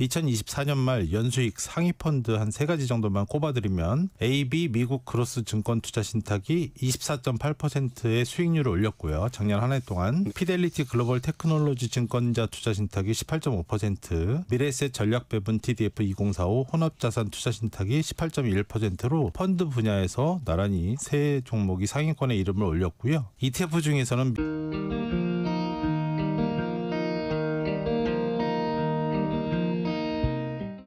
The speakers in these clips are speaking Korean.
2024년 말 연수익 상위 펀드 한 3가지 정도만 꼽아드리면 AB 미국 그로스 증권 투자 신탁이 24.8%의 수익률을 올렸고요. 작년 한 해 동안 피델리티 글로벌 테크놀로지 증권자 투자 신탁이 18.5%, 미래에셋 전략 배분 TDF 2045 혼합자산 투자 신탁이 18.1%로 펀드 분야에서 나란히 세 종목이 상위권에 이름을 올렸고요. ETF 중에서는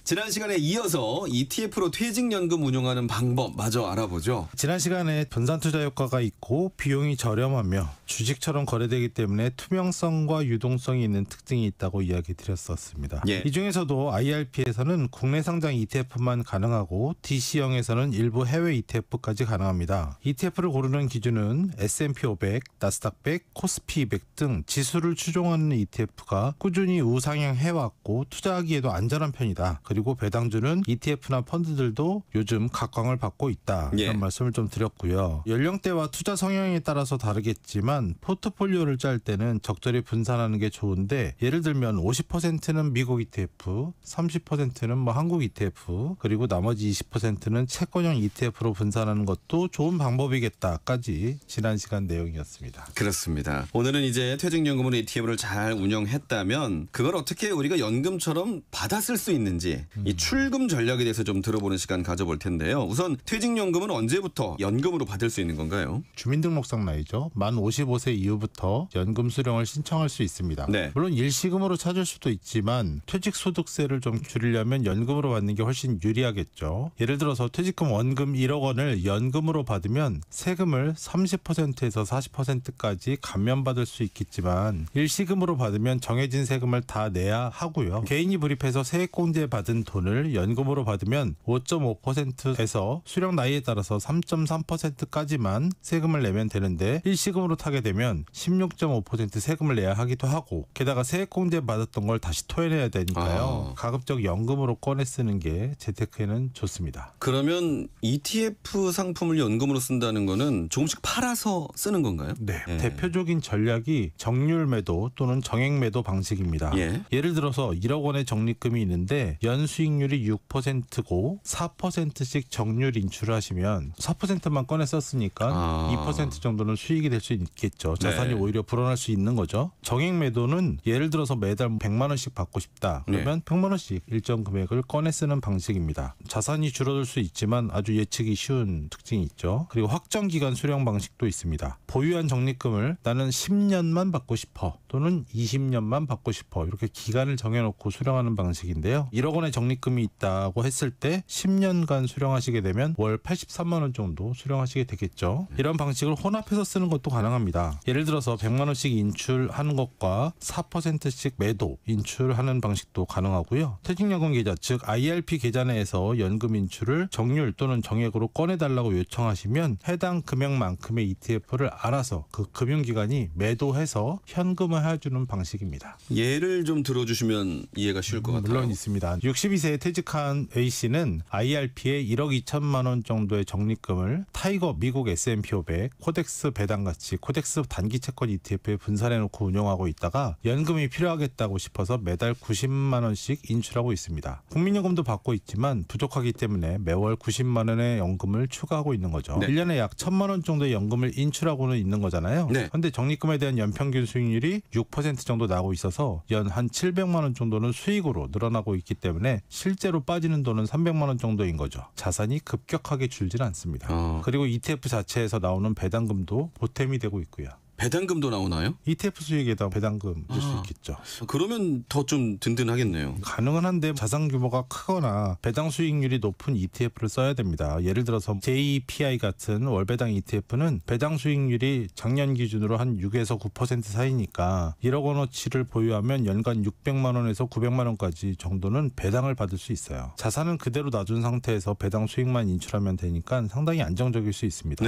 지난 시간에 이어서 ETF로 퇴직연금 운용하는 방법 마저 알아보죠. 지난 시간에 분산 투자 효과가 있고 비용이 저렴하며 주식처럼 거래되기 때문에 투명성과 유동성이 있는 특징이 있다고 이야기 드렸었습니다. 예. 이 중에서도 IRP에서는 국내 상장 ETF만 가능하고 DC형에서는 일부 해외 ETF까지 가능합니다. ETF를 고르는 기준은 S&P 500, 나스닥 100, 코스피 200 등 지수를 추종하는 ETF가 꾸준히 우상향 해왔고 투자하기에도 안전한 편이다. 그리고 배당주는 ETF나 펀드들도 요즘 각광을 받고 있다. 이런 말씀을 좀 드렸고요. 연령대와 투자 성향에 따라서 다르겠지만 포트폴리오를 짤 때는 적절히 분산하는 게 좋은데 예를 들면 50%는 미국 ETF, 30%는 뭐 한국 ETF, 그리고 나머지 20%는 채권형 ETF로 분산하는 것도 좋은 방법이겠다까지 지난 시간 내용이었습니다. 그렇습니다. 오늘은 이제 퇴직연금으로 ETF를 잘 운영했다면 그걸 어떻게 우리가 연금처럼 받아 쓸 수 있는지 이 출금 전략에 대해서 좀 들어보는 시간 가져볼 텐데요. 우선 퇴직연금은 언제부터 연금으로 받을 수 있는 건가요? 주민등록상 나이죠. 만 55세 이후부터 연금 수령을 신청할 수 있습니다. 네. 물론 일시금으로 찾을 수도 있지만 퇴직소득세를 좀 줄이려면 연금으로 받는 게 훨씬 유리하겠죠. 예를 들어서 퇴직금 원금 1억 원을 연금으로 받으면 세금을 30%에서 40%까지 감면받을 수 있겠지만 일시금으로 받으면 정해진 세금을 다 내야 하고요. 개인이 불입해서 세액공제 받은 돈을 연금으로 받으면 5.5%에서 수령 나이에 따라서 3.3%까지만 세금을 내면 되는데 일시금으로 타게 되면 16.5% 세금을 내야 하기도 하고 게다가 세액공제 받았던 걸 다시 토해내야 되니까요. 가급적 연금으로 꺼내 쓰는 게 재테크에는 좋습니다. 그러면 ETF 상품을 연금으로 쓴다는 거는 조금씩 팔아서 쓰는 건가요? 네. 대표적인 전략이 정률 매도 또는 정액 매도 방식입니다. 예를 들어서 1억 원의 적립금이 있는데 연수익률이 6%고 4%씩 정률 인출을 하시면 4%만 꺼내 썼으니까 2% 정도는 수익이 될 수 있겠죠. 자산이 오히려 불어날 수 있는 거죠. 정액 매도는 예를 들어서 매달 100만 원씩 받고 싶다. 그러면 100만 원씩 일정 금액을 꺼내 쓰는 방식입니다. 자산이 줄어들 수 있지만 아주 예측이 쉬운 특징이 있죠. 그리고 확정 기간 수령 방식도 있습니다. 보유한 적립금을 나는 10년만 받고 싶어 또는 20년만 받고 싶어 이렇게 기간을 정해놓고 수령하는 방식인데요. 1억 원의 적립금이 있다고 했을 때 10년간 수령하시게 되면 월 83만 원 정도 수령하시게 되겠죠. 이런 방식을 혼합해서 쓰는 것도 가능합니다. 예를 들어서 100만 원씩 인출하는 것과 4%씩 매도 인출하는 방식도 가능하고요. 퇴직연금 계좌 즉 IRP 계좌 내에서 연금 인출을 정률 또는 정액으로 꺼내달라고 요청하시면 해당 금액만큼의 ETF를 알아서 그 금융기관이 매도해서 현금화 해주는 방식입니다. 예를 좀 들어주시면 이해가 쉬울 것 같아요. 물론 있습니다. 62세에 퇴직한 A씨는 IRP에 1억 2천만 원 정도의 적립금을 타이거 미국 S&P 500, 코덱스 배당가치, 코덱스 단기채권 ETF에 분산해놓고 운용하고 있다가 연금이 필요하겠다고 싶어서 매달 90만 원씩 인출하고 있습니다. 국민연금도 받고 있지만 부족하기 때문에 매월 90만 원의 연금을 추가하고 있는 거죠. 1년에 약 1,000만 원 정도의 연금을 인출하고는 있는 거잖아요. 그런데 적립금에 대한 연평균 수익률이 6% 정도 나오고 있어서 연 한 700만 원 정도는 수익으로 늘어나고 있기 때문에 실제로 빠지는 돈은 300만 원 정도인 거죠. 자산이 급격하게 줄지는 않습니다. 그리고 ETF 자체에서 나오는 배당금도 보탬이 되고 있고요. 배당금도 나오나요? ETF 수익에다 배당금 줄 수 있겠죠. 그러면 더 좀 든든하겠네요. 가능은 한데 자산 규모가 크거나 배당 수익률이 높은 ETF를 써야 됩니다. 예를 들어서 JPI 같은 월배당 ETF는 배당 수익률이 작년 기준으로 한 6에서 9% 사이니까 1억 원어치를 보유하면 연간 600만 원에서 900만 원까지 정도는 배당을 받을 수 있어요. 자산은 그대로 놔둔 상태에서 배당 수익만 인출하면 되니까 상당히 안정적일 수 있습니다.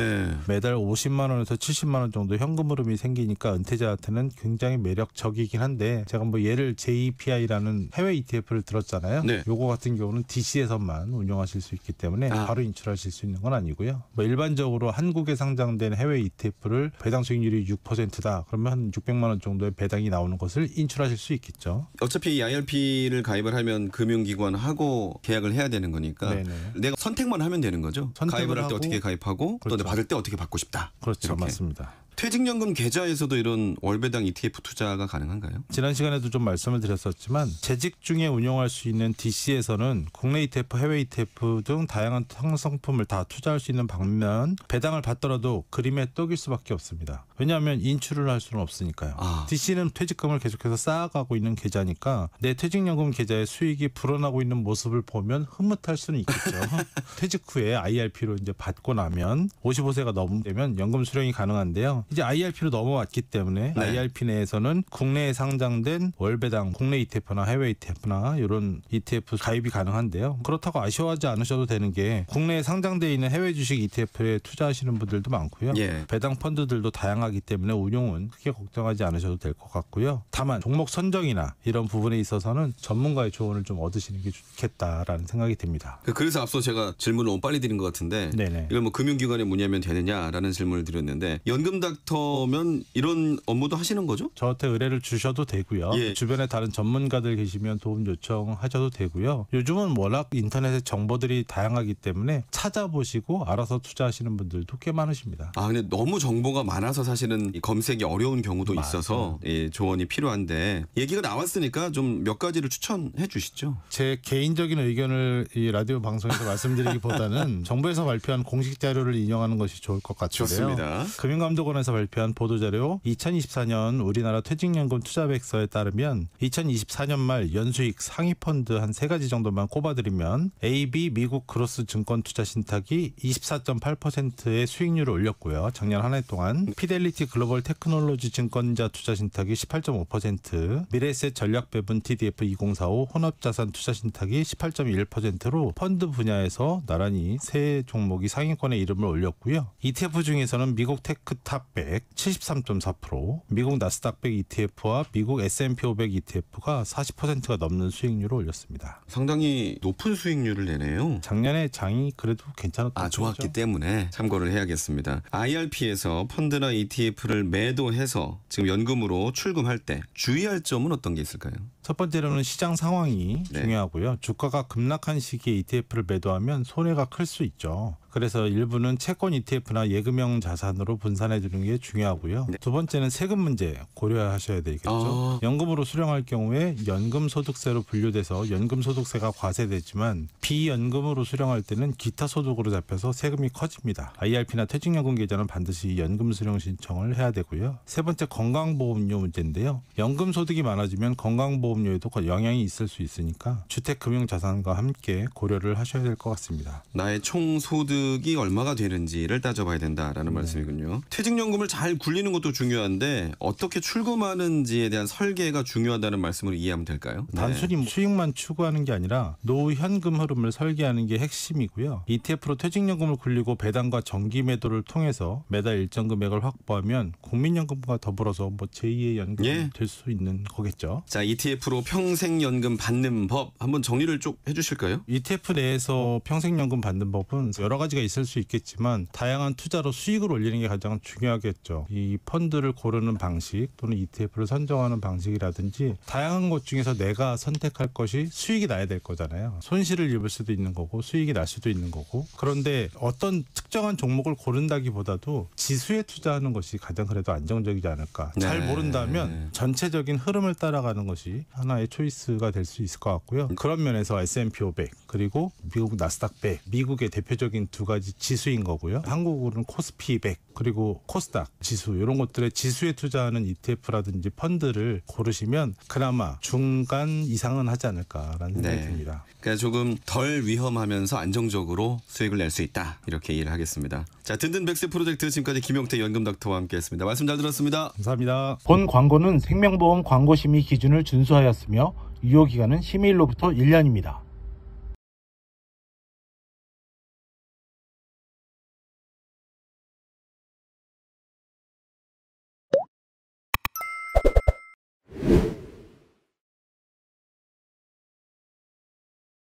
매달 50만 원에서 70만 원 정도 현금으로 흐름이 생기니까 은퇴자한테는 굉장히 매력적이긴 한데 제가 뭐 예를 JPI라는 해외 ETF를 들었잖아요. 네. 요거 같은 경우는 DC에서만 운영하실 수 있기 때문에 바로 인출하실 수 있는 건 아니고요. 뭐 일반적으로 한국에 상장된 해외 ETF를 배당 수익률이 6%다. 그러면 한 600만 원 정도의 배당이 나오는 것을 인출하실 수 있겠죠. 어차피 이 IRP를 가입을 하면 금융기관하고 계약을 해야 되는 거니까 네네. 내가 선택만 하면 되는 거죠. 가입을 할 때 어떻게 가입하고 그렇죠. 또 받을 때 어떻게 받고 싶다. 그렇죠. 이렇게. 맞습니다. 퇴직연금 계좌에서도 이런 월배당 ETF 투자가 가능한가요? 지난 시간에도 좀 말씀을 드렸었지만 재직 중에 운용할 수 있는 DC에서는 국내 ETF, 해외 ETF 등 다양한 상품을 다 투자할 수 있는 반면 배당을 받더라도 그림의 떡일 수밖에 없습니다. 왜냐하면 인출을 할 수는 없으니까요. DC는 퇴직금을 계속해서 쌓아가고 있는 계좌니까 내 퇴직연금 계좌의 수익이 불어나고 있는 모습을 보면 흐뭇할 수는 있겠죠. 퇴직 후에 IRP로 이제 받고 나면 55세가 넘으면 연금 수령이 가능한데요. 이제 IRP로 넘어왔기 때문에 네. IRP 내에서는 국내에 상장된 월배당 국내 ETF나 해외 ETF나 이런 ETF 가입이 가능한데요. 그렇다고 아쉬워하지 않으셔도 되는 게 국내에 상장되어 있는 해외 주식 ETF에 투자하시는 분들도 많고요. 예. 배당 펀드들도 다양하기 때문에 운용은 크게 걱정하지 않으셔도 될 것 같고요. 다만 종목 선정이나 이런 부분에 있어서는 전문가의 조언을 좀 얻으시는 게 좋겠다라는 생각이 듭니다. 그래서 앞서 제가 질문을 너무 빨리 드린 것 같은데 네네. 이걸 뭐 금융기관에 문의하면 되느냐라는 질문을 드렸는데 연금닥터면 이런 업무도 하시는 거죠? 저한테 의뢰를 주셔도 되고요. 예. 주변에 다른 전문가들 계시면 도움 요청하셔도 되고요. 요즘은 워낙 인터넷에 정보들이 다양하기 때문에 찾아보시고 알아서 투자하시는 분들도 꽤 많으십니다. 근데 너무 정보가 많아서 사실은 이 검색이 어려운 경우도 맞아요. 있어서 예, 조언이 필요한데 얘기가 나왔으니까 좀 몇 가지를 추천해 주시죠. 제 개인적인 의견을 이 라디오 방송에서 말씀드리기보다는 정부에서 발표한 공식 자료를 인용하는 것이 좋을 것 같은데요. 좋습니다. 금융감독원에서 발표한 보도자료 2024년 우리나라 퇴직연금 투자백서에 따르면 2024년 말 연수익 상위 펀드 한 3가지 정도만 꼽아드리면 AB 미국 그로스 증권 투자 신탁이 24.8%의 수익률을 올렸고요. 작년 한 해 동안 피델리티 글로벌 테크놀로지 증권자 투자 신탁이 18.5%, 미래에셋 전략 배분 TDF 2045 혼합자산 투자 신탁이 18.1%로 펀드 분야에서 나란히 세 종목이 상위권에 이름을 올렸고요. ETF 중에서는 미국 테크탑 100 73.4%, 미국 나스닥 100 ETF와 미국 S&P 500 ETF가 40%가 넘는 수익률을 올렸습니다. 상당히 높은 수익률을 내네요. 작년에 장이 그래도 괜찮았던 좋았기 편이죠. 때문에 참고를 해야겠습니다. IRP에서 펀드나 ETF를 매도해서 지금 연금으로 출금할 때 주의할 점은 어떤 게 있을까요? 첫 번째로는 시장 상황이 네. 중요하고요. 주가가 급락한 시기에 ETF를 매도하면 손해가 클 수 있죠. 그래서 일부는 채권 ETF나 예금형 자산으로 분산해 두는 게 중요하고요. 네. 두 번째는 세금 문제 고려하셔야 되겠죠. 연금으로 수령할 경우에 연금소득세로 분류돼서 연금소득세가 과세되지만 비연금으로 수령할 때는 기타 소득으로 잡혀서 세금이 커집니다. IRP나 퇴직연금 계좌는 반드시 연금 수령 신청을 해야 되고요. 세 번째 건강보험료 문제인데요. 연금소득이 많아지면 건강보험료에도 영향이 있을 수 있으니까 주택금융자산과 함께 고려를 하셔야 될 것 같습니다. 나의 총 소득이 얼마가 되는지를 따져봐야 된다라는 말씀이군요. 퇴직연금을 잘 굴리는 것도 중요한데 어떻게 출금하는지에 대한 설계가 중요하다는 말씀으로 이해하면 될까요? 단순히 수익만 추구하는 게 아니라 노후 현금 흐름을 설계하는 게 핵심이고요. ETF로 퇴직연금을 굴리고 배당과 정기 매도를 통해서 매달 일정 금액을 확보하면 국민연금과 더불어서 뭐 제2의 연금이 될 수 있는 거겠죠. 자, ETF로 평생연금 받는 법 한번 정리를 좀 해주실까요? ETF 내에서 평생연금 받는 법은 여러 가지가 있을 수 있겠지만 다양한 투자로 수익을 올리는 게 가장 중요하겠죠. 이 펀드를 고르는 방식 또는 ETF를 선정하는 방식이라든지 다양한 것 중에서 내가 선택할 것이 수익이 나야 될 거잖아요. 손실을 입을 수도 있는 거고 수익이 날 수도 있는 거고. 그런데 어떤 특정한 종목을 고른다기보다도 지수에 투자하는 것이 가장 그래도 안정적이지 않을까. 잘 모른다면 전체적인 흐름을 따라가는 것이 하나의 초이스가 될 수 있을 것 같고요. 그런 면에서 S&P 500 그리고 미국 나스닥 100 미국의 대표적인 두 가지 지수인 거고요. 한국으로는 코스피 100 그리고 코스닥 지수 이런 것들의 지수에 투자하는 ETF라든지 펀드를 고르시면 그나마 중간 이상은 하지 않을까라는 생각이 듭니다. 그러니까 조금 덜 위험하면서 안정적으로 수익을 낼 수 있다. 이렇게 이해를 하겠습니다. 자, 든든 백세 프로젝트 지금까지 김용태 연금닥터와 함께했습니다. 말씀 잘 들었습니다. 감사합니다. 본 광고는 생명보험 광고심의 기준을 준수하였으며 유효기간은 심의일로부터 1년입니다.